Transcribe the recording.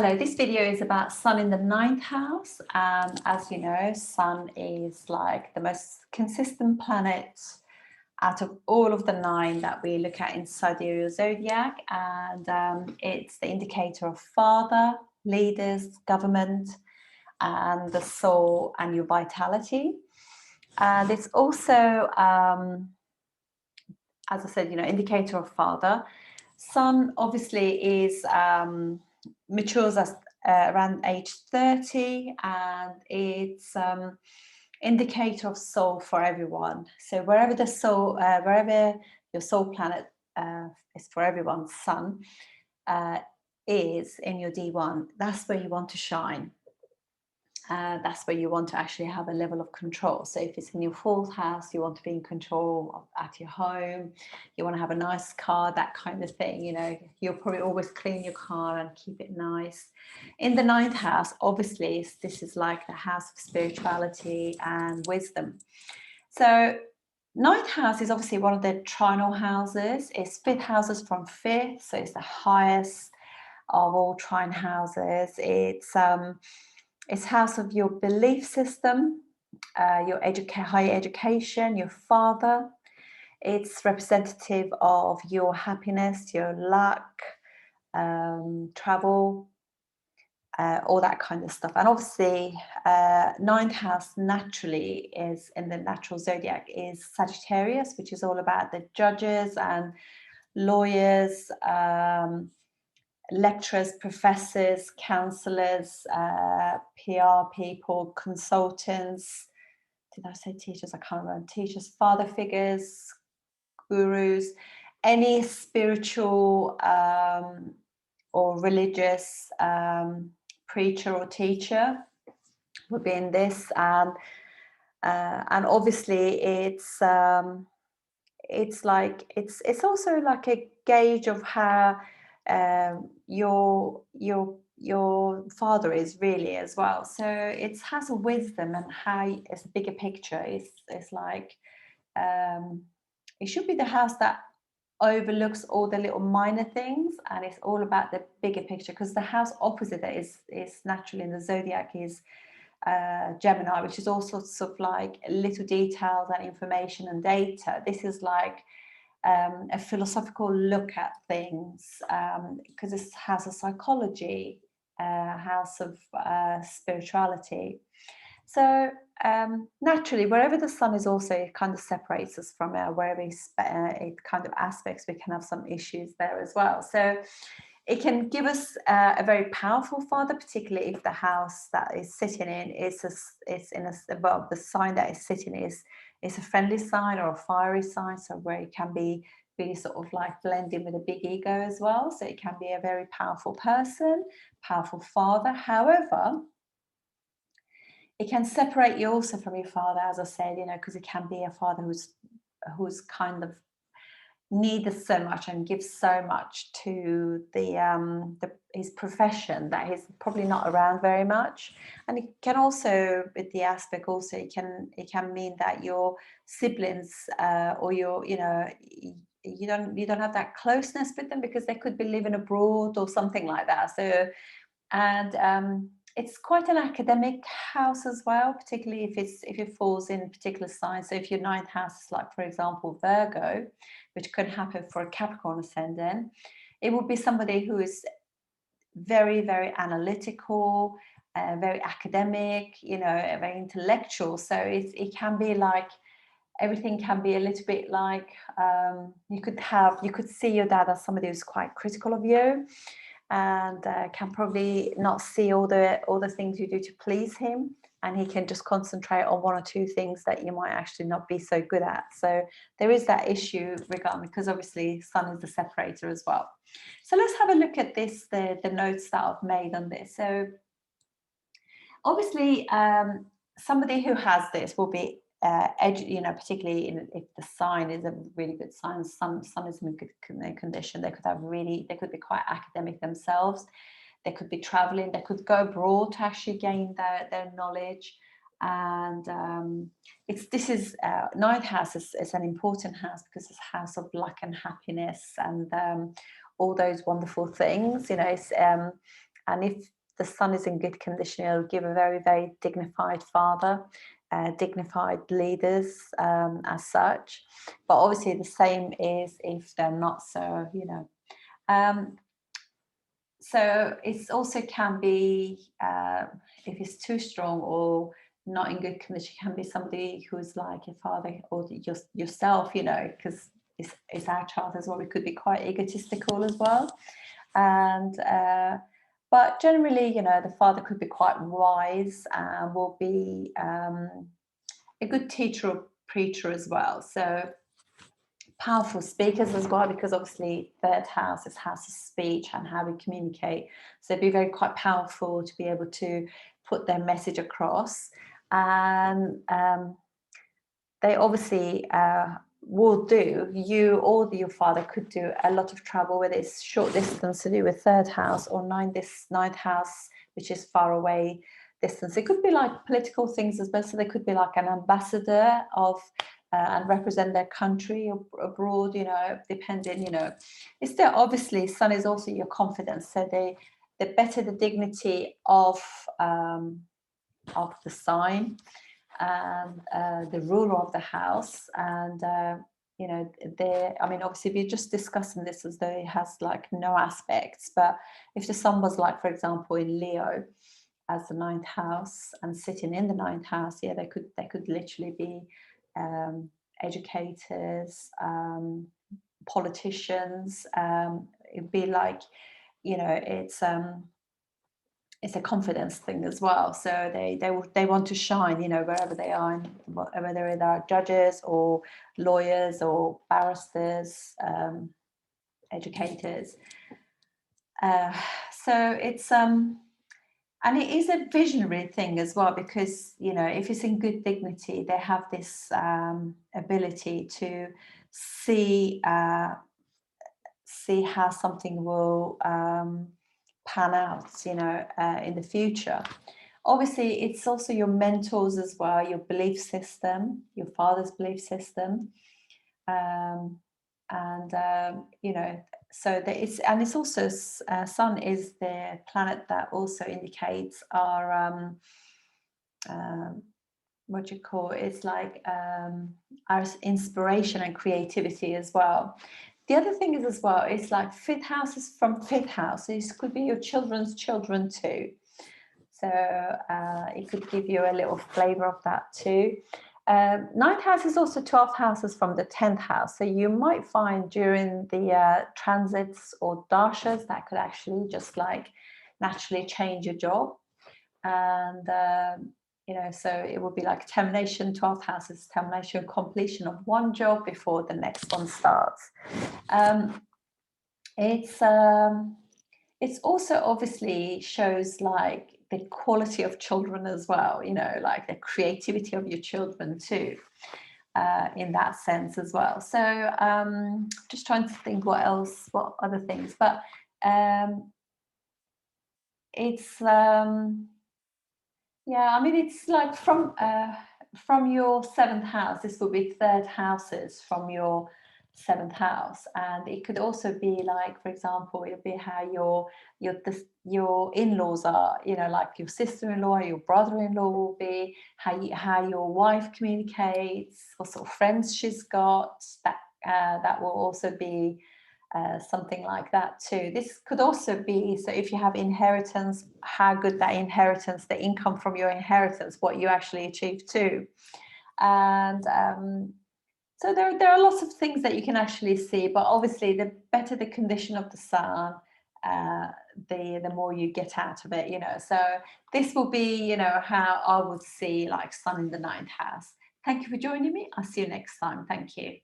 Hello, this video is about Sun in the ninth house, and as you know, Sun is like the most consistent planet out of all of the 9 that we look at in Sidereal zodiac, and it's the indicator of father, leaders, government, and the soul and your vitality. And it's also, as I said, indicator of father. Sun obviously is matures as around age 30, and it's indicator of soul for everyone. So wherever the soul, wherever your soul planet is for everyone, Sun is in your D1, that's where you want to shine. That's where you want to actually have a level of control. So if it's in your 4th house, you want to be in control at your home, you want to have a nice car, that kind of thing. You'll probably always clean your car and keep it nice. In the 9th house, obviously, this is like the house of spirituality and wisdom. So 9th house is obviously one of the trinal houses. It's 5th houses from 5th, so it's the highest of all trine houses. It's house of your belief system, your higher education, your father. It's representative of your happiness, your luck, travel, all that kind of stuff. And obviously, 9th house naturally is in the natural zodiac is Sagittarius, which is all about the judges and lawyers, lecturers, professors, counselors, PR people, consultants. Did I say teachers? I can't remember. Teachers, father figures, gurus, any spiritual or religious preacher or teacher would be in this. And obviously, it's also like a gauge of how your father is really as well. So it has a wisdom, and how it's a bigger picture. It's like it should be the house that overlooks all the little minor things, and it's all about the bigger picture, because the house opposite that is naturally in the zodiac is Gemini, which is all sorts of like little details and information and data. This is like a philosophical look at things, because this has a psychology, house of spirituality. So naturally, wherever the Sun is, also it kind of separates us from wherever it kind of aspects, we can have some issues there as well. So it can give us a very powerful father, particularly if the house that is sitting in the sign that is sitting is a friendly sign or a fiery sign, so where it can be really sort of like blending with a big ego as well. So it can be a very powerful person, powerful father. However, it can separate you also from your father, as I said, because it can be a father who's kind of needs so much and gives so much to his profession that he's probably not around very much. And it can also, with the aspect also, it can mean that your siblings or your you don't have that closeness with them, because they could be living abroad or something like that. So it's quite an academic house as well, particularly if it falls in particular signs. So if your 9th house is like, for example, Virgo, which could happen for a Capricorn ascendant, it would be somebody who is very, very analytical, very academic, very intellectual. So it can be like, everything can be a little bit like, you could see your dad as somebody who's quite critical of you, and can probably not see all the things you do to please him, and he can just concentrate on 1 or 2 things that you might actually not be so good at. So there is that issue regarding, because obviously Sun is the separator as well. So let's have a look at this, the notes that I've made on this. So obviously somebody who has this will be particularly if the sign is a really good sign, sun is in a good condition, they could be quite academic themselves, they could be traveling, they could go abroad to actually gain their knowledge. And 9th house is an important house, because it's a house of luck and happiness and all those wonderful things, And if the sun is in good condition, it'll give a very, very dignified father, dignified leaders as such. But obviously the same is if they're not so, Um, so it's also can be if it's too strong or not in good condition, can be somebody who's like your father or just yourself, because it's our child as well. We could be quite egotistical as well, and but generally, the father could be quite wise and will be a good teacher or preacher as well. So powerful speakers as well, because obviously third house is house of speech and how we communicate. So it'd be very quite powerful to be able to put their message across. And they obviously will do, you or your father could do a lot of travel, whether it's short distance to do with third house or ninth house, which is far away distance. It could be like political things as well. So they could be like an ambassador of and represent their country abroad, depending, it's there. Obviously sun is also your confidence, so the better the dignity of the sign and the ruler of the house. And obviously we're just discussing this as though it has like no aspects, but if the sun was like, for example, in Leo as the ninth house and sitting in the ninth house, they could literally be educators, politicians. It'd be like, it's a confidence thing as well. So they want to shine, wherever they are, whether they are judges or lawyers or barristers, educators. So it's and it is a visionary thing as well, because if it's in good dignity, they have this ability to see how something will pan out, in the future. Obviously, it's also your mentors as well, your belief system, your father's belief system, so it's also sun is the planet that also indicates our what do you call it? It's like our inspiration and creativity as well. The other thing is as well, it's like fifth house is from fifth house. So this could be your children's children too. So it could give you a little flavor of that too. Ninth house is also 12 houses from the 10th house. So you might find during the transits or dashas that could actually just like naturally change your job. And so it would be like termination, 12th house is termination, completion of one job before the next one starts. It's also obviously shows like the quality of children as well, like the creativity of your children too, in that sense as well. So just trying to think what other things, but it's it's like from your seventh house. This will be third houses from your seventh house, and it could also be like, for example, it'll be how your in-laws are. Like your sister-in-law, your brother-in-law will be how your wife communicates, what sort of friends she's got. That will also be something like that too. This could also be, so if you have inheritance, how good that inheritance, the income from your inheritance, what you actually achieve too. And so there are lots of things that you can actually see, but obviously the better the condition of the sun, the more you get out of it, So this will be, how I would see like sun in the ninth house. Thank you for joining me. I'll see you next time. Thank you.